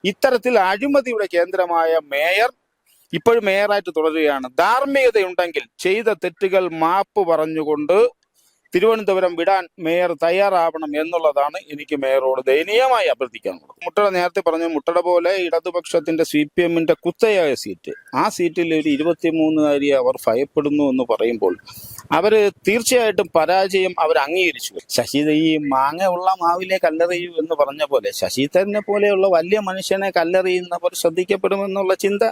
ഇത്തരത്തിൽ അഴിമതിയുടെ കേന്ദ്രമായ മേയർ ഇപ്പോഴും മേയറായിട്ട് തുടരുകയാണ്. ധാർമ്മികതയുണ്ടെങ്കിൽ ചെയ്ത തെറ്റുകൾ മാപ്പ് പറഞ്ഞുകൊണ്ട് തിരുവനന്തപുരം വിടാൻ മേയർ തയ്യാറാവണം എന്നുള്ളതാണ് എനിക്ക് മേയറോട് ദയനീയമായി അഭ്യർത്ഥിക്കാനുള്ളത്. മുട്ടട നേരത്തെ പറഞ്ഞു, മുട്ടട പോലെ ഇടതുപക്ഷത്തിന്റെ CPM-ന്റെ കുത്തയായ സീറ്റ്, ആ സീറ്റിൽ ഒരു 23-കാരിയെ അവർ ഭയപ്പെടുന്നു എന്ന് പറയുമ്പോൾ അവര് തീർച്ചയായിട്ടും പരാജയം അവർ അംഗീകരിച്ചു. ശശി ഈ മാങ്ങ ഉള്ള മാവിലെ കല്ലെറിയൂ എന്ന് പറഞ്ഞ പോലെ ശശിധരനെ പോലെയുള്ള വലിയ മനുഷ്യനെ കല്ലെറിയുന്നവർ ശ്രദ്ധിക്കപ്പെടുമെന്നുള്ള ചിന്ത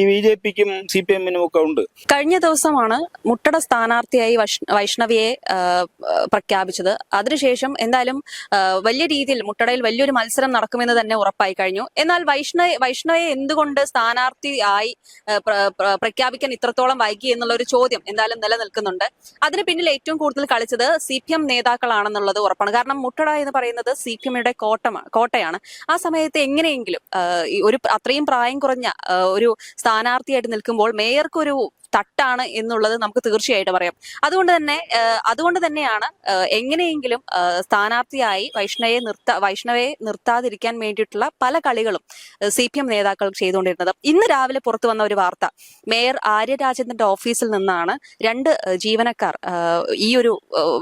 ഈ BJP-ക്കും CPM-നും ഒക്കെ ഉണ്ട്. കഴിഞ്ഞ ദിവസമാണ് മുട്ടട സ്ഥാനാർത്ഥിയായി വൈഷ്ണവിയെ പ്രഖ്യാപിച്ചത്. അതിനുശേഷം എന്തായാലും വലിയ രീതിയിൽ മുട്ടടയിൽ വലിയൊരു മത്സരം നടക്കുമെന്ന് തന്നെ ഉറപ്പായി കഴിഞ്ഞു. എന്നാൽ വൈഷ്ണവയെ എന്തുകൊണ്ട് സ്ഥാനാർത്ഥിയായി പ്രഖ്യാപിക്കാൻ ഇത്രത്തോളം വൈകി എന്നുള്ള ഒരു ചോദ്യം എന്തായാലും നിലനിൽക്കുന്നുണ്ട്. അതിന് പിന്നിൽ ഏറ്റവും കൂടുതൽ കളിച്ചത് CPM നേതാക്കളാണെന്നുള്ളത് ഉറപ്പാണ്. കാരണം മുട്ടട എന്ന് പറയുന്നത് CPM-യുടെ കോട്ടയാണ്. ആ സമയത്ത് എങ്ങനെയെങ്കിലും ഒരു അത്രയും പ്രായം കുറഞ്ഞ ഒരു സ്ഥാനാർത്ഥിയായിട്ട് നിൽക്കുമ്പോൾ മേയർക്കൊരു തട്ടാണ് എന്നുള്ളത് നമുക്ക് തീർച്ചയായിട്ടും അറിയാം. അതുകൊണ്ട് തന്നെയാണ് എങ്ങനെയെങ്കിലും സ്ഥാനാർത്ഥിയായി വൈഷ്ണവയെ നിർത്താതിരിക്കാൻ വേണ്ടിയിട്ടുള്ള പല കളികളും CPM നേതാക്കൾ ചെയ്തുകൊണ്ടിരുന്നത്. ഇന്ന് രാവിലെ പുറത്തു വന്ന ഒരു വാർത്ത, മേയർ ആര്യ രാജേന്ദ്രന്റെ ഓഫീസിൽ നിന്നാണ് 2 ജീവനക്കാർ ഈ ഒരു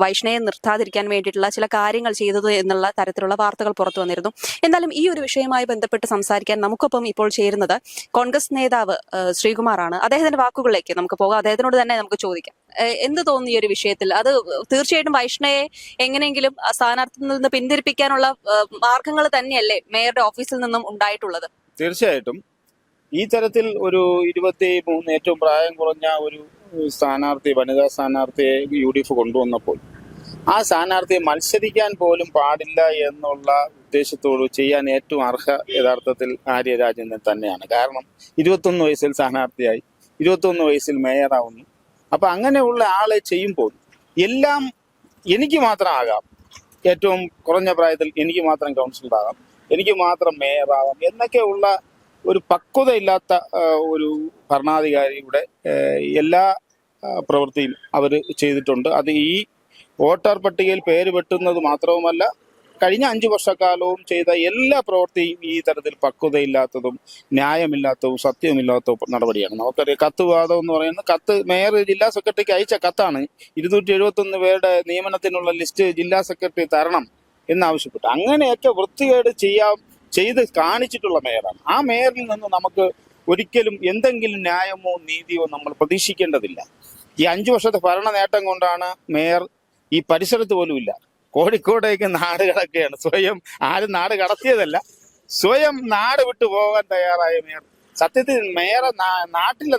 വൈഷ്ണവയെ നിർത്താതിരിക്കാൻ വേണ്ടിയിട്ടുള്ള ചില കാര്യങ്ങൾ ചെയ്തത് എന്നുള്ള തരത്തിലുള്ള വാർത്തകൾ പുറത്തു വന്നിരുന്നു. എന്നാലും ഈ ഒരു വിഷയവുമായി ബന്ധപ്പെട്ട് സംസാരിക്കാൻ നമുക്കൊപ്പം ഇപ്പോൾ ചേരുന്നത് കോൺഗ്രസ് നേതാവ് ശ്രീകുമാറാണ്. അദ്ദേഹത്തിന്റെ വാക്കുകളിലേക്ക് നമുക്ക് പോകാം. അദ്ദേഹത്തിനോട് തന്നെ നമുക്ക് ചോദിക്കാം, എന്ത് തോന്നുന്നു ഈ ഒരു വിഷയത്തിൽ? അത് തീർച്ചയായിട്ടും വൈഷ്ണവയെ എങ്ങനെയെങ്കിലും സ്ഥാനാർത്ഥിയിൽ നിന്ന് പിന്തിരിപ്പിക്കാനുള്ള മാർഗങ്ങൾ തന്നെയല്ലേ മേയറുടെ ഓഫീസിൽ നിന്നും ഉണ്ടായിട്ടുള്ളത്? തീർച്ചയായിട്ടും ഈ തരത്തിൽ ഒരു 23 ഏറ്റവും പ്രായം കുറഞ്ഞ ഒരു സ്ഥാനാർത്ഥി, വനിതാ സ്ഥാനാർത്ഥിയെ UDF കൊണ്ടുവന്നപ്പോൾ ആ സ്ഥാനാർത്ഥിയെ മത്സരിക്കാൻ പോലും പാടില്ല എന്നുള്ള ഉദ്ദേശത്തോട് ചെയ്യാൻ ഏറ്റവും അർഹ യഥാർത്ഥത്തിൽ ആര്യ രാജേന്ദ്രൻ തന്നെയാണ്. കാരണം 21 വയസ്സിൽ സ്ഥാനാർത്ഥിയായി, 21 വയസ്സിൽ മേയറാവുന്നു. അപ്പൊ അങ്ങനെയുള്ള ആളെ ചെയ്യുമ്പോൾ എല്ലാം എനിക്ക് മാത്രം ആകാം, ഏറ്റവും കുറഞ്ഞ പ്രായത്തിൽ എനിക്ക് മാത്രം കൗൺസിലറാകാം, എനിക്ക് മാത്രം മേയറാകാം എന്നൊക്കെയുള്ള ഒരു പക്വതയില്ലാത്ത ഒരു ഭരണാധികാരിയുടെ എല്ലാ പ്രവൃത്തിയും അവർ ചെയ്തിട്ടുണ്ട്. അത് ഈ വോട്ടർ പട്ടികയിൽ പേര് വെട്ടുന്നത് മാത്രവുമല്ല, കഴിഞ്ഞ 5 വർഷക്കാലവും ചെയ്ത എല്ലാ പ്രവൃത്തിയും ഈ തരത്തിൽ പക്വതയില്ലാത്തതും ന്യായമില്ലാത്തതും സത്യമില്ലാത്ത നടപടിയാണ്. നമുക്കറിയാം, കത്ത് വാദം എന്ന് പറയുന്നത്, കത്ത് മേയർ ജില്ലാ സെക്രട്ടറിക്ക് അയച്ച കത്താണ്. 271 പേരുടെ നിയമനത്തിനുള്ള ലിസ്റ്റ് ജില്ലാ സെക്രട്ടറി തരണം എന്നാവശ്യപ്പെട്ടു. അങ്ങനെയൊക്കെ വൃത്തികേട് ചെയ്ത് കാണിച്ചിട്ടുള്ള മേയറാണ്. ആ മേയറിൽ നിന്ന് നമുക്ക് ഒരിക്കലും എന്തെങ്കിലും ന്യായമോ നീതിയോ നമ്മൾ പ്രതീക്ഷിക്കേണ്ടതില്ല. ഈ 5 വർഷത്തെ ഭരണ നേട്ടം കൊണ്ടാണ് മേയർ ഈ പരിസരത്ത് പോലും ഇല്ല. കോഴിക്കോടേക്ക് നാട് കടക്കുകയാണ്. സ്വയം ആരും നാട് കടത്തിയതല്ല, സ്വയം നാട് വിട്ടു പോകാൻ തയ്യാറായ മേയർ. സത്യത്തിൽ മേയറെ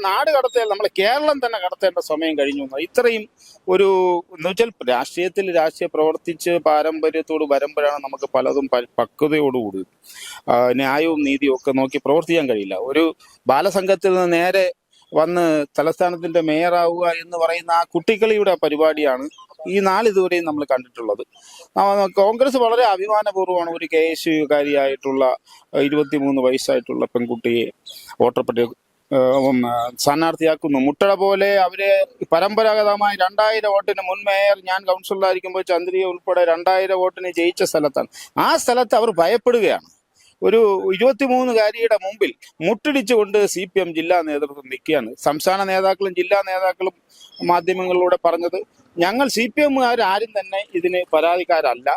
നാട് കടത്തിയാൽ നമ്മൾ കേരളം തന്നെ കടത്തേണ്ട സമയം കഴിഞ്ഞു. ഇത്രയും ഒരു എന്ന് വെച്ചാൽ രാഷ്ട്രീയ പ്രവർത്തിച്ച് പാരമ്പര്യത്തോട് വരുമ്പോഴാണ് നമുക്ക് പലതും പക്വതയോടുകൂടി ന്യായവും നീതിയും ഒക്കെ നോക്കി പ്രവർത്തിക്കാൻ കഴിയില്ല. ഒരു ബാലസംഘത്തിൽ നിന്ന് നേരെ വന്ന് തലസ്ഥാനത്തിന്റെ മേയറാവുക എന്ന് പറയുന്ന ആ കുട്ടിക്കളിയുടെ പരിപാടിയാണ് ഈ നാളിതുവരെയും നമ്മൾ കണ്ടിട്ടുള്ളത്. കോൺഗ്രസ് വളരെ അഭിമാനപൂർവ്വമാണ് ഒരു KSU-കാരിയായിട്ടുള്ള 23 വയസ്സായിട്ടുള്ള പെൺകുട്ടിയെ വോട്ടർ പട്ടിക സ്ഥാനാർത്ഥിയാക്കുന്നു. മുട്ടട പോലെ അവരെ പരമ്പരാഗതമായി 2000 വോട്ടിന് മുൻ മേയർ, ഞാൻ കൗൺസിലറായിരിക്കുമ്പോൾ ചന്ദ്രിക ഉൾപ്പെടെ 2000 വോട്ടിന് ജയിച്ച സ്ഥലത്താണ്. ആ സ്ഥലത്ത് അവർ ഭയപ്പെടുകയാണ്. ഒരു 23-കാരിയുടെ മുമ്പിൽ മുട്ടിടിച്ചുകൊണ്ട് CPM ജില്ലാ നേതൃത്വം നിൽക്കുകയാണ്. സംസ്ഥാന നേതാക്കളും ജില്ലാ നേതാക്കളും മാധ്യമങ്ങളിലൂടെ പറഞ്ഞത്, ഞങ്ങൾ CPM-കാരും തന്നെ ഇതിന് പരാതിക്കാരല്ല.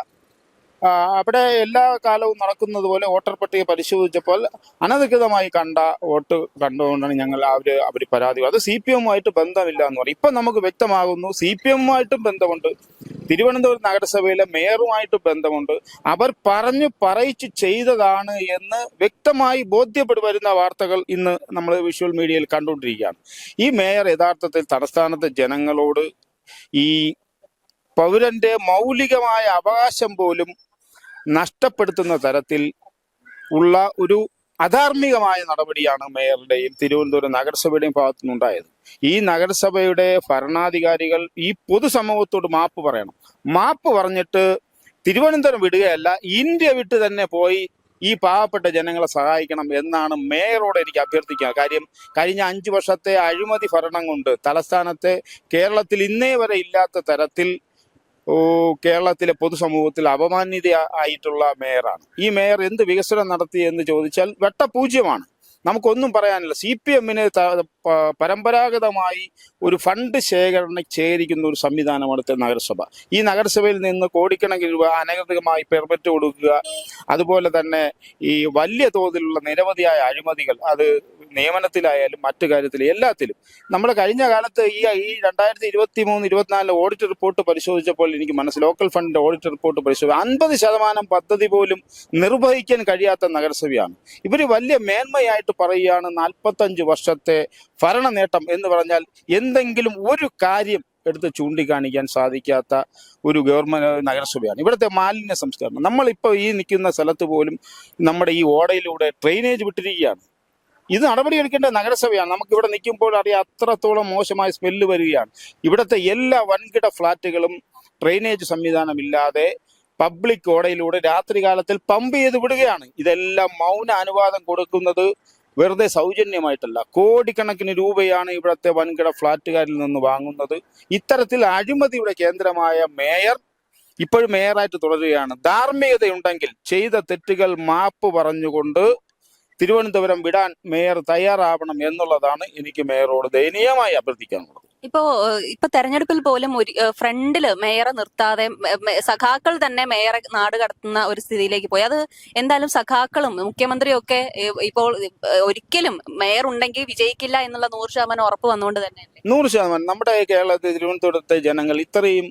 അവിടെ എല്ലാ കാലവും നടക്കുന്നത് പോലെ വോട്ടർ പട്ടിക പരിശോധിച്ചപ്പോൾ അനധികൃതമായി കണ്ട വോട്ട് കണ്ടുകൊണ്ടാണ് ഞങ്ങൾ അവർ പരാതി. അത് CPM-ആയിട്ട് ബന്ധമില്ല എന്ന് പറയും. ഇപ്പം നമുക്ക് വ്യക്തമാകുന്നു, CPM-ആയിട്ടും ബന്ധമുണ്ട്, തിരുവനന്തപുരം നഗരസഭയിലെ മേയറുമായിട്ട് ബന്ധമുണ്ട്. അവർ പറയിച്ച് ചെയ്തതാണ് എന്ന് വ്യക്തമായി വരുന്ന വാർത്തകൾ ഇന്ന് നമ്മൾ വിഷ്വൽ മീഡിയയിൽ കണ്ടുകൊണ്ടിരിക്കുകയാണ്. ഈ മേയർ യഥാർത്ഥത്തിൽ തലസ്ഥാനത്തെ ജനങ്ങളോട് ഈ പൗരന്റെ മൗലികമായ അവകാശം പോലും നഷ്ടപ്പെടുത്തുന്ന തരത്തിൽ ഉള്ള ഒരു അധാർമികമായ നടപടിയാണ് മേയറുടെയും തിരുവനന്തപുരം നഗരസഭയുടെയും ഭാഗത്തു നിന്നുണ്ടായത്. ഈ നഗരസഭയുടെ ഭരണാധികാരികൾ ഈ പൊതുസമൂഹത്തോട് മാപ്പ് പറയണം. മാപ്പ് പറഞ്ഞിട്ട് തിരുവനന്തപുരം വിടുകയല്ല, ഇന്ത്യ വിട്ട് തന്നെ പോയി ഈ പാവപ്പെട്ട ജനങ്ങളെ സഹായിക്കണം എന്നാണ് മേയറോട് എനിക്ക് അഭ്യർത്ഥിക്കുക. കാര്യം, കഴിഞ്ഞ 5 വർഷത്തെ അഴിമതി ഭരണം കൊണ്ട് തലസ്ഥാനത്തെ കേരളത്തിൽ ഇന്നേ വരെ ഇല്ലാത്ത തരത്തിൽ കേരളത്തിലെ പൊതുസമൂഹത്തിൽ അപമാന്യത ആയിട്ടുള്ള മേയറാണ്. ഈ മേയർ എന്ത് വികസനം നടത്തി എന്ന് ചോദിച്ചാൽ വെട്ടപൂജ്യമാണ്. നമുക്കൊന്നും പറയാനില്ല. CPM-ന് പരമ്പരാഗതമായി ഒരു ഫണ്ട് ശേഖരിക്കുന്ന ഒരു സംവിധാനമാണ് ഇവിടുത്തെ നഗരസഭ. ഈ നഗരസഭയിൽ നിന്ന് കോടിക്കണക്കിന് രൂപ അനധികൃതമായി പെർമിറ്റ് കൊടുക്കുക, അതുപോലെ തന്നെ ഈ വലിയ തോതിലുള്ള നിരവധിയായ അഴിമതികൾ, അത് നിയമനത്തിലായാലും മറ്റു കാര്യത്തിലും എല്ലാത്തിലും. നമ്മൾ കഴിഞ്ഞ കാലത്ത് ഈ 2023-24 ഓഡിറ്റ് റിപ്പോർട്ട് പരിശോധിച്ചപ്പോൾ എനിക്ക് ലോക്കൽ ഫണ്ടിന്റെ ഓഡിറ്റ് റിപ്പോർട്ട് പരിശോധിച്ചു 50% പദ്ധതി പോലും നിർവഹിക്കാൻ കഴിയാത്ത നഗരസഭയാണ്. ഇവർ വലിയ മേന്മയായിട്ട് പറയുകയാണ് 45 വർഷത്തെ ഭരണ നേട്ടം എന്ന് പറഞ്ഞാൽ എന്തെങ്കിലും ഒരു കാര്യം എടുത്ത് ചൂണ്ടിക്കാണിക്കാൻ സാധിക്കാത്ത ഒരു ഗവൺമെന്റ് നഗരസഭയാണ്. ഇവിടുത്തെ മാലിന്യ സംസ്കരണം, നമ്മളിപ്പോൾ ഈ നിൽക്കുന്ന സ്ഥലത്ത് പോലും നമ്മുടെ ഈ ഓടയിലൂടെ ഡ്രെയിനേജ് വിട്ടിരിക്കുകയാണ്. ഇത് നടപടിയെടുക്കേണ്ട നഗരസഭയാണ്. നമുക്കിവിടെ നിൽക്കുമ്പോൾ അറിയാം അത്രത്തോളം മോശമായ സ്മെല്ല് വരികയാണ്. ഇവിടുത്തെ എല്ലാ വൻകിട ഫ്ളാറ്റുകളും ഡ്രെയിനേജ് സംവിധാനമില്ലാതെ പബ്ലിക് ഓടയിലൂടെ രാത്രികാലത്തിൽ പമ്പ് ചെയ്ത് വിടുകയാണ്. ഇതെല്ലാം മൗന അനുവാദം കൊടുക്കുന്നത് വെറുതെ സൗജന്യമായിട്ടല്ല, കോടിക്കണക്കിന് രൂപയാണ് ഇവിടുത്തെ വൻകിട ഫ്ളാറ്റുകാരിൽ നിന്ന് വാങ്ങുന്നത്. ഇത്തരത്തിൽ അഴിമതിയുടെ കേന്ദ്രമായ മേയർ ഇപ്പോഴും മേയറായിട്ട് തുടരുകയാണ്. ധാർമ്മികതയുണ്ടെങ്കിൽ ചെയ്ത തെറ്റുകൾ മാപ്പ് പറഞ്ഞുകൊണ്ട് തിരുവനന്തപുരം വിടാൻ മേയർ തയ്യാറാവണം എന്നുള്ളതാണ് എനിക്ക് മേയറോട് ദയനീയമായി അഭ്യർത്ഥിക്കാനുള്ളത്. ഇപ്പൊ തെരഞ്ഞെടുപ്പിൽ പോലും ഒരു ഫ്രണ്ടില് മേയറെ നിർത്താതെ സഖാക്കൾ തന്നെ മേയറെ നാട് കടത്തുന്ന ഒരു സ്ഥിതിയിലേക്ക് പോയി. അത് എന്തായാലും സഖാക്കളും മുഖ്യമന്ത്രിയും ഒക്കെ ഇപ്പോൾ ഒരിക്കലും മേയർ ഉണ്ടെങ്കിൽ വിജയിക്കില്ല എന്നുള്ള 100% ഉറപ്പ് വന്നുകൊണ്ട് തന്നെ 100% നമ്മുടെ കേരളത്തിൽ തിരുവനന്തപുരത്തെ ജനങ്ങൾ ഇത്രയും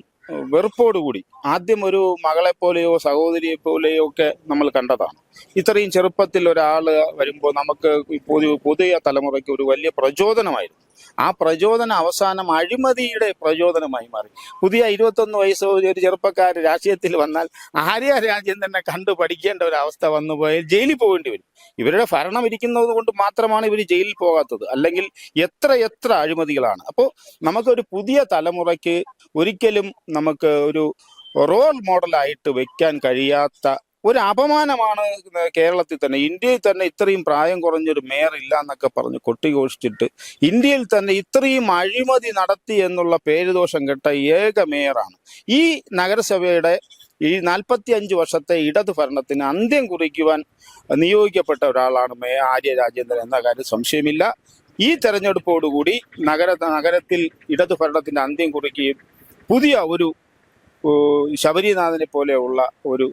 വെറുപ്പോടുകൂടി ആദ്യം ഒരു മകളെ പോലെയോ സഹോദരിയെ പോലെയോ ഒക്കെ നമ്മൾ കണ്ടതാണ്. ഇത്രയും ചെറുപ്പത്തിൽ ഒരാൾ വരുമ്പോൾ നമുക്ക് പുതിയ തലമുറയ്ക്ക് ഒരു വലിയ പ്രചോദനമായിരുന്നു. ആ പ്രചോദനം അവസാനം അഴിമതിയുടെ പ്രചോദനമായി മാറി. പുതിയ 21 വയസ്സ് ഒരു ചെറുപ്പക്കാർ രാഷ്ട്രീയത്തിൽ വന്നാൽ ആര്യ രാജ്യം തന്നെ കണ്ടു പഠിക്കേണ്ട ഒരു അവസ്ഥ വന്നു പോയാൽ ജയിലിൽ പോകേണ്ടി വരും. ഇവരുടെ ഭരണം ഇരിക്കുന്നത് കൊണ്ട് മാത്രമാണ് ഇവർ ജയിലിൽ പോകാത്തത്. അല്ലെങ്കിൽ എത്ര അഴിമതികളാണ്. അപ്പോൾ നമുക്കൊരു പുതിയ തലമുറയ്ക്ക് ഒരിക്കലും നമുക്ക് ഒരു റോൾ മോഡലായിട്ട് വെക്കാൻ കഴിയാത്ത ഒരു അപമാനമാണ് കേരളത്തിൽ തന്നെ, ഇന്ത്യയിൽ തന്നെ ഇത്രയും പ്രായം കുറഞ്ഞൊരു മേയർ ഇല്ല എന്നൊക്കെ പറഞ്ഞ് കൊട്ടിഘോഷിച്ചിട്ട് ഇന്ത്യയിൽ തന്നെ ഇത്രയും അഴിമതി നടത്തി എന്നുള്ള പേരുദോഷം കെട്ട ഏക മേയറാണ്. ഈ നഗരസഭയുടെ ഈ 45 വർഷത്തെ ഇടതു ഭരണത്തിന് അന്ത്യം കുറിക്കുവാൻ നിയോഗിക്കപ്പെട്ട ഒരാളാണ് മേയർ ആര്യ രാജേന്ദ്രൻ എന്ന കാര്യം സംശയമില്ല. ഈ തെരഞ്ഞെടുപ്പോടുകൂടി നഗരത്തിൽ ഇടതു ഭരണത്തിന് അന്ത്യം കുറിക്കുകയും പുതിയ ഒരു ശബരിനാഥനെ പോലെയുള്ള ഒരു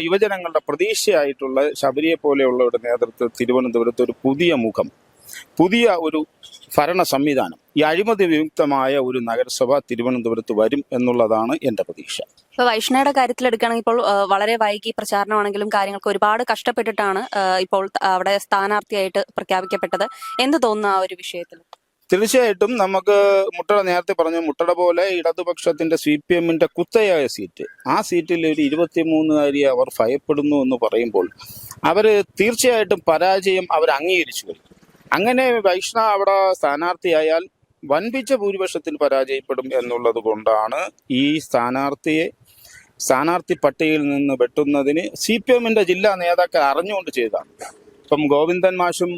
യുവജനങ്ങളുടെ പ്രതീക്ഷയായിട്ടുള്ള ശബരിയെ പോലെയുള്ളവരുടെ നേതൃത്വത്തിൽ തിരുവനന്തപുരത്ത് ഒരു പുതിയ മുഖം, പുതിയ ഒരു ഭരണ സംവിധാനം, ഈ അഴിമതി വിമുക്തമായ ഒരു നഗരസഭ തിരുവനന്തപുരത്ത് വരും എന്നുള്ളതാണ് എന്റെ പ്രതീക്ഷ. ഇപ്പൊ വൈഷ്ണയുടെ കാര്യത്തിൽ എടുക്കുകയാണെങ്കിൽ ഇപ്പോൾ വളരെ വൈകി പ്രചാരണമാണെങ്കിലും കാര്യങ്ങൾക്ക് ഒരുപാട് കഷ്ടപ്പെട്ടിട്ടാണ് ഇപ്പോൾ അവിടെ സ്ഥാനാർത്ഥിയായിട്ട് പ്രഖ്യാപിക്കപ്പെട്ടത്. എന്ത് തോന്നുന്നു ആ ഒരു വിഷയത്തിൽ? തീർച്ചയായിട്ടും നമുക്ക് മുട്ടട നേരത്തെ പറഞ്ഞു, മുട്ടട പോലെ ഇടതുപക്ഷത്തിന്റെ CPM-ന്റെ കുത്തയായ സീറ്റ്, ആ സീറ്റിൽ ഒരു 23-കാരിയെ അവർ ഭയപ്പെടുന്നു എന്ന് പറയുമ്പോൾ അവര് തീർച്ചയായിട്ടും പരാജയം അവർ അംഗീകരിച്ചു കഴിഞ്ഞു. അങ്ങനെ വൈഷ്ണ അവിടെ സ്ഥാനാർത്ഥിയായാൽ വൻപിച്ച ഭൂരിപക്ഷത്തിൽ പരാജയപ്പെടും എന്നുള്ളത് കൊണ്ടാണ് ഈ സ്ഥാനാർത്ഥി പട്ടികയിൽ നിന്ന് വെട്ടുന്നതിന് CPM-ന്റെ ജില്ലാ നേതാക്കൾ അറിഞ്ഞുകൊണ്ട് ചെയ്തതാണ്. ഇപ്പം ഗോവിന്ദൻ മാഷും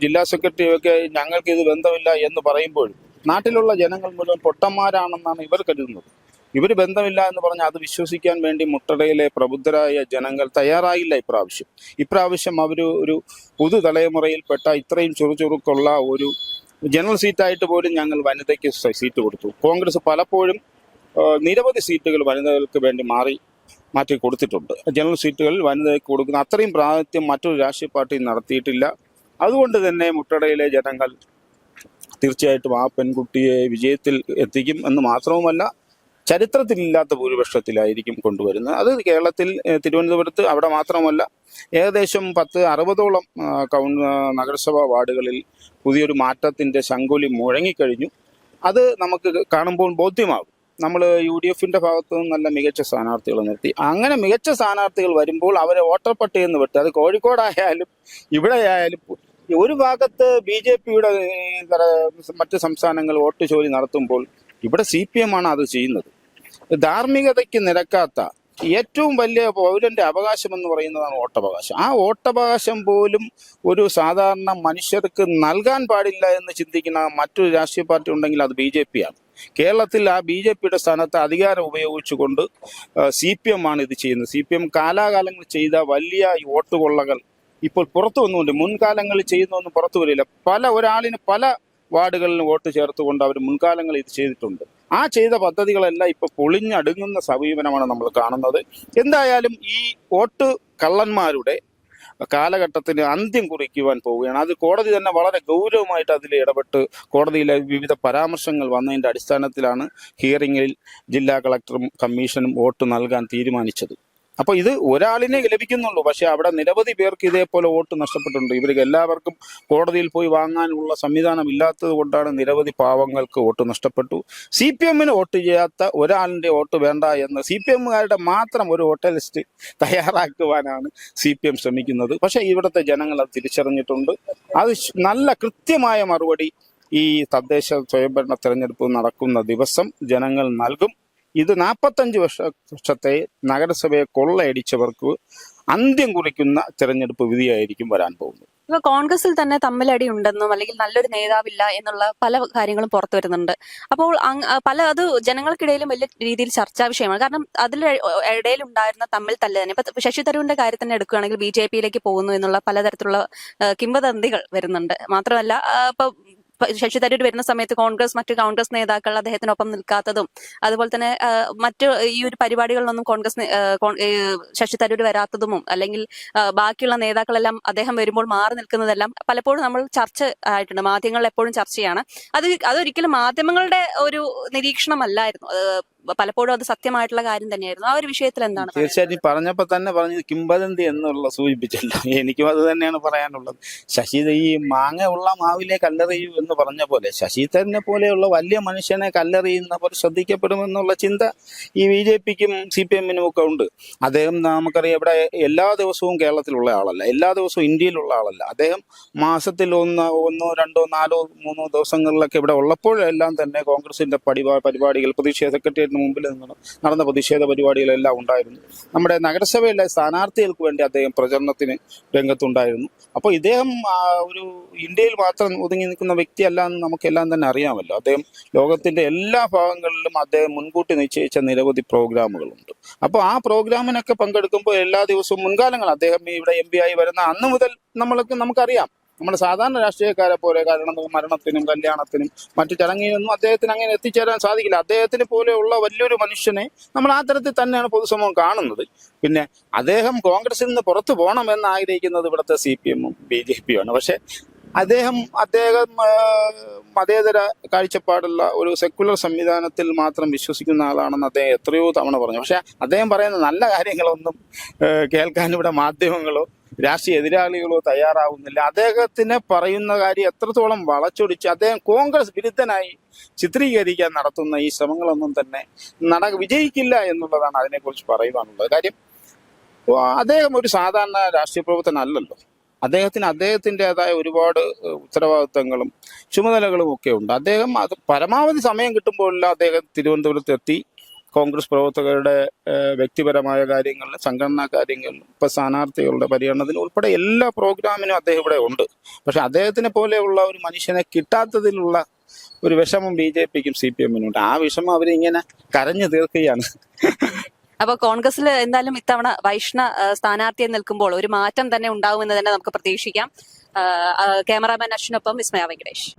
ജില്ലാ സെക്രട്ടറിയും ഒക്കെ ഞങ്ങൾക്ക് ഇത് ബന്ധമില്ല എന്ന് പറയുമ്പോഴും നാട്ടിലുള്ള ജനങ്ങൾ മുഴുവൻ പൊട്ടന്മാരാണെന്നാണ് ഇവർ കരുതുന്നത്. ഇവർ ബന്ധമില്ല എന്ന് പറഞ്ഞാൽ അത് വിശ്വസിക്കാൻ വേണ്ടി മുട്ടടയിലെ പ്രബുദ്ധരായ ജനങ്ങൾ തയ്യാറായില്ല. ഇപ്രാവശ്യം അവർ ഒരു പുതുതലമുറയിൽപ്പെട്ട ഇത്രയും ചുറുചുറുക്കുള്ള ഒരു ജനറൽ സീറ്റായിട്ട് പോലും ഞങ്ങൾ വനിതയ്ക്ക് സീറ്റ് കൊടുത്തു. കോൺഗ്രസ് പലപ്പോഴും നിരവധി സീറ്റുകൾ വനിതകൾക്ക് വേണ്ടി മാറ്റി കൊടുത്തിട്ടുണ്ട്. ജനറൽ സീറ്റുകളിൽ വനിതയ്ക്ക് കൊടുക്കുന്ന അത്രയും പ്രാതിനിധ്യം മറ്റൊരു രാഷ്ട്രീയ പാർട്ടിയും നടത്തിയിട്ടില്ല. അതുകൊണ്ട് തന്നെ മുട്ടടയിലെ ജനങ്ങൾ തീർച്ചയായിട്ടും ആ പെൺകുട്ടിയെ വിജയത്തിൽ എത്തിക്കും എന്ന് മാത്രവുമല്ല, ചരിത്രത്തിലില്ലാത്ത ഭൂരിപക്ഷത്തിലായിരിക്കും കൊണ്ടുവരുന്നത്. അത് കേരളത്തിൽ തിരുവനന്തപുരത്ത് അവിടെ മാത്രമല്ല, ഏകദേശം 10-60ഓളം നഗരസഭാ വാർഡുകളിൽ പുതിയൊരു മാറ്റത്തിന്റെ ശങ്കുലി മുഴങ്ങിക്കഴിഞ്ഞു. അത് നമുക്ക് കാണുമ്പോൾ ബോധ്യമാകും. നമ്മൾ UDF-ന്റെ ഭാഗത്തു നിന്ന് നല്ല മികച്ച സ്ഥാനാർത്ഥികൾ നിർത്തി. അങ്ങനെ മികച്ച സ്ഥാനാർത്ഥികൾ വരുമ്പോൾ അവരെ വോട്ടർ പട്ടികയിൽ നിന്ന് വിട്ട്, അത് കോഴിക്കോടായാലും ഇവിടെ ആയാലും, ഒരു ഭാഗത്ത് BJP-യുടെ മറ്റ് സംസ്ഥാനങ്ങൾ വോട്ട് ചോരി നടത്തുമ്പോൾ ഇവിടെ CPM-ആണ് അത് ചെയ്യുന്നത്. ധാർമ്മികതയ്ക്ക് നിരക്കാത്ത ഏറ്റവും വലിയ പൗരന്റെ അവകാശം എന്ന് പറയുന്നതാണ് വോട്ടവകാശം. ആ വോട്ടവകാശം പോലും ഒരു സാധാരണ മനുഷ്യർക്ക് നൽകാൻ പാടില്ല എന്ന് ചിന്തിക്കുന്ന മറ്റൊരു രാഷ്ട്രീയ പാർട്ടി ഉണ്ടെങ്കിൽ അത് BJP-ആണ്. കേരളത്തിൽ ആ BJP-യുടെ സ്ഥാനത്ത് അധികാരം ഉപയോഗിച്ചുകൊണ്ട് CPM ആണ് ഇത് ചെയ്യുന്നത്. CPM കാലാകാലങ്ങളിൽ ചെയ്ത വലിയ ഈ വോട്ട് കൊള്ളകൾ ഇപ്പോൾ പുറത്തു വന്നുകൊണ്ട് മുൻകാലങ്ങളിൽ ചെയ്യുന്നൊന്നും പുറത്തു വരില്ല. ഒരാളിന് പല വാർഡുകളിലും വോട്ട് ചേർത്തുകൊണ്ട് അവർ മുൻകാലങ്ങളിൽ ഇത് ചെയ്തിട്ടുണ്ട്. ആ ചെയ്ത പദ്ധതികളെല്ലാം ഇപ്പൊ പൊളിഞ്ഞടുങ്ങുന്ന സമീപനമാണ് നമ്മൾ കാണുന്നത്. എന്തായാലും ഈ വോട്ട് കള്ളന്മാരുടെ കാലഘട്ടത്തിന് അന്ത്യം കുറിക്കുവാൻ പോവുകയാണ്. അത് കോടതി തന്നെ വളരെ ഗൗരവമായിട്ട് അതിൽ ഇടപെട്ട് കോടതിയിലെ വിവിധ പരാമർശങ്ങൾ വന്നതിന്റെ അടിസ്ഥാനത്തിലാണ് ഹിയറിംഗിൽ ജില്ലാ കളക്ടറും കമ്മീഷനും വോട്ട് നൽകാൻ തീരുമാനിച്ചത്. അപ്പോൾ ഇത് ഒരാളിനെ ലഭിക്കുന്നുള്ളൂ, പക്ഷെ അവിടെ നിരവധി പേർക്ക് ഇതേപോലെ വോട്ട് നഷ്ടപ്പെട്ടിട്ടുണ്ട്. ഇവർക്ക് എല്ലാവർക്കും കോടതിയിൽ പോയി വാങ്ങാനുള്ള സംവിധാനം ഇല്ലാത്തത് കൊണ്ടാണ് നിരവധി പാവങ്ങൾക്ക് വോട്ട് നഷ്ടപ്പെട്ടു. CPM-ന് വോട്ട് ചെയ്യാത്ത ഒരാളിന്റെ വോട്ട് വേണ്ട എന്ന് CPM-കാരുടെ മാത്രം ഒരു വോട്ടർ ലിസ്റ്റ് തയ്യാറാക്കുവാനാണ് CPM ശ്രമിക്കുന്നത്. പക്ഷെ ഇവിടുത്തെ ജനങ്ങൾ അത് തിരിച്ചറിഞ്ഞിട്ടുണ്ട്. അത് നല്ല കൃത്യമായ മറുപടി ഈ തദ്ദേശ സ്വയംഭരണ തെരഞ്ഞെടുപ്പ് നടക്കുന്ന ദിവസം ജനങ്ങൾ നൽകും. ഇത് 45 വർഷത്തെ നഗരസഭയെ കൊള്ളയടിച്ചവർക്ക് അന്ത്യം കുറിക്കുന്ന തെരഞ്ഞെടുപ്പ് വിധിയായിരിക്കും വരാൻ പോകുന്നത്. ഇപ്പൊ കോൺഗ്രസിൽ തന്നെ തമ്മിലടി ഉണ്ടെന്നും അല്ലെങ്കിൽ നല്ലൊരു നേതാവില്ല എന്നുള്ള പല കാര്യങ്ങളും പുറത്തു വരുന്നുണ്ട്. അപ്പോൾ അത് ജനങ്ങൾക്കിടയിലും വലിയ രീതിയിൽ ചർച്ചാ വിഷയമാണ്. കാരണം അതിൽ ഇടയിൽ ഉണ്ടായിരുന്ന തമ്മിൽ തല്ല് തന്നെ ഇപ്പൊ ശശി തരൂരിന്റെ കാര്യം തന്നെ എടുക്കുകയാണെങ്കിൽ BJP-യിലേക്ക് പോകുന്നു എന്നുള്ള പലതരത്തിലുള്ള കിംവദന്തികൾ വരുന്നുണ്ട്. മാത്രമല്ല ഇപ്പൊ ശശി തരൂർ വരുന്ന സമയത്ത് മറ്റു കോൺഗ്രസ് നേതാക്കൾ അദ്ദേഹത്തിനൊപ്പം നിൽക്കാത്തതും, അതുപോലെ തന്നെ മറ്റു ഈ ഒരു പരിപാടികളിലൊന്നും ശശി തരൂർ വരാത്തതും, അല്ലെങ്കിൽ ബാക്കിയുള്ള നേതാക്കളെല്ലാം അദ്ദേഹം വരുമ്പോൾ മാറി നിൽക്കുന്നതെല്ലാം പലപ്പോഴും നമ്മൾ ചർച്ച ആയിട്ടുണ്ട്. മാധ്യമങ്ങളിൽ എപ്പോഴും ചർച്ചയാണ്. അതൊരിക്കലും മാധ്യമങ്ങളുടെ ഒരു നിരീക്ഷണമല്ലായിരുന്നു. പലപ്പോഴും അത് സത്യമായിട്ടുള്ള കാര്യം തന്നെയായിരുന്നു. ആ ഒരു വിഷയത്തിൽ എന്താണ്? തീർച്ചയായിട്ടും പറഞ്ഞപ്പോ തന്നെ പറഞ്ഞത് കിംവദന്തി എന്നുള്ള സൂചിപ്പിച്ചല്ലോ. എനിക്കും അത് തന്നെയാണ് പറയാനുള്ളത്. ശശി ഈ മാങ്ങ ഉള്ള മാവിലെ കല്ലെറിയൂ എന്ന് പറഞ്ഞ പോലെ ശശി തരൂരിനെ പോലെയുള്ള വലിയ മനുഷ്യനെ കല്ലെറിയുന്നവർ ശ്രദ്ധിക്കപ്പെടുമെന്നുള്ള ചിന്ത ഈ BJP-ക്കും CPM-നും ഒക്കെ ഉണ്ട്. അദ്ദേഹം നമുക്കറിയാം ഇവിടെ എല്ലാ ദിവസവും കേരളത്തിലുള്ള ആളല്ല, എല്ലാ ദിവസവും ഇന്ത്യയിലുള്ള ആളല്ല. അദ്ദേഹം മാസത്തിൽ ഒന്നോ 2, 4, 3 ദിവസങ്ങളിലൊക്കെ ഇവിടെ ഉള്ളപ്പോഴെല്ലാം തന്നെ കോൺഗ്രസിന്റെ പരിപാടികൾ പ്രതിഷേധ സെക്രട്ടേറിയറ്റിന് മുമ്പിൽ നടന്ന പ്രതിഷേധ പരിപാടികളെല്ലാം ഉണ്ടായിരുന്നു. നമ്മുടെ നഗരസഭയിലെ സ്ഥാനാർത്ഥികൾക്ക് വേണ്ടി അദ്ദേഹം പ്രചരണത്തിന് രംഗത്തുണ്ടായിരുന്നു. അപ്പോൾ ഇദ്ദേഹം ഒരു ഇന്ത്യയിൽ മാത്രം ഒതുങ്ങി നിൽക്കുന്ന വ്യക്തിയല്ല എന്ന് നമുക്കെല്ലാം തന്നെ അറിയാമല്ലോ. അദ്ദേഹം ലോകത്തിന്റെ എല്ലാ ഭാഗങ്ങളിലും അദ്ദേഹം മുൻകൂട്ടി നിശ്ചയിച്ച നിരവധി പ്രോഗ്രാമുകളുണ്ട്. അപ്പോൾ ആ പ്രോഗ്രാമിനൊക്കെ പങ്കെടുക്കുമ്പോൾ എല്ലാ ദിവസവും മുൻകാലങ്ങൾ അദ്ദേഹം ഇവിടെ MP ആയി വരുന്ന അന്ന് മുതൽ നമുക്കറിയാം. നമ്മുടെ സാധാരണ രാഷ്ട്രീയക്കാരെ പോലെ മരണത്തിനും കല്യാണത്തിനും മറ്റു ചടങ്ങിനൊന്നും അദ്ദേഹത്തിന് അങ്ങനെ എത്തിച്ചേരാൻ സാധിക്കില്ല. അദ്ദേഹത്തിന് പോലെയുള്ള വലിയൊരു മനുഷ്യനെ നമ്മൾ ആ തരത്തിൽ തന്നെയാണ് പൊതുസമൂഹം കാണുന്നത്. പിന്നെ അദ്ദേഹം കോൺഗ്രസിൽ നിന്ന് പുറത്തു പോകണമെന്ന് ആഗ്രഹിക്കുന്നത് ഇവിടുത്തെ CPM-ഉം BJP-യുമാണ്. പക്ഷെ അദ്ദേഹം മതേതര കാഴ്ചപ്പാടുള്ള ഒരു സെക്കുലർ സംവിധാനത്തിൽ മാത്രം വിശ്വസിക്കുന്ന ആളാണെന്ന് അദ്ദേഹം എത്രയോ തവണ പറഞ്ഞു. പക്ഷെ അദ്ദേഹം പറയുന്ന നല്ല കാര്യങ്ങളൊന്നും കേൾക്കാൻ ഇവിടെ മാധ്യമങ്ങളോ രാഷ്ട്രീയ എതിരാളികളോ തയ്യാറാവുന്നില്ല. അദ്ദേഹത്തിന് പറയുന്ന കാര്യം എത്രത്തോളം വളച്ചൊടിച്ച് അദ്ദേഹം കോൺഗ്രസ് വിരുദ്ധനായി ചിത്രീകരിക്കാൻ നടത്തുന്ന ഈ ശ്രമങ്ങളൊന്നും തന്നെ വിജയിക്കില്ല എന്നുള്ളതാണ് അതിനെക്കുറിച്ച് പറയുവാനുള്ളത്. കാര്യം അദ്ദേഹം ഒരു സാധാരണ രാഷ്ട്രീയ പ്രവർത്തനമല്ലല്ലോ. അദ്ദേഹത്തിൻ്റെതായ ഒരുപാട് ഉത്തരവാദിത്തങ്ങളും ചുമതലകളും ഒക്കെ ഉണ്ട്. അദ്ദേഹം അത് പരമാവധി സമയം കിട്ടുമ്പോഴെല്ലാം അദ്ദേഹം തിരുവനന്തപുരത്ത് എത്തി കോൺഗ്രസ് പ്രവർത്തകരുടെ വ്യക്തിപരമായ കാര്യങ്ങളിലും സംഘടനാ കാര്യങ്ങളിലും ഇപ്പൊ സ്ഥാനാർത്ഥികളുടെ പര്യടനത്തിനും ഉൾപ്പെടെ എല്ലാ പ്രോഗ്രാമിനും അദ്ദേഹം ഇവിടെ ഉണ്ട്. പക്ഷെ അദ്ദേഹത്തിനെ പോലെയുള്ള ഒരു മനുഷ്യനെ കിട്ടാത്തതിലുള്ള ഒരു വിഷമം BJP-ക്കും CPM-നും ഉണ്ട്. ആ വിഷമം അവരിങ്ങനെ കരഞ്ഞു തീർക്കുകയാണ്. അപ്പൊ കോൺഗ്രസിൽ എന്തായാലും ഇത്തവണ വൈഷ്ണ സ്ഥാനാർത്ഥിയെ നിൽക്കുമ്പോൾ ഒരു മാറ്റം തന്നെ ഉണ്ടാവുമെന്ന് തന്നെ നമുക്ക് പ്രതീക്ഷിക്കാം. ക്യാമറാമാൻ അശ്വിനൊപ്പം വിസ്മയ വെങ്കടേഷ്.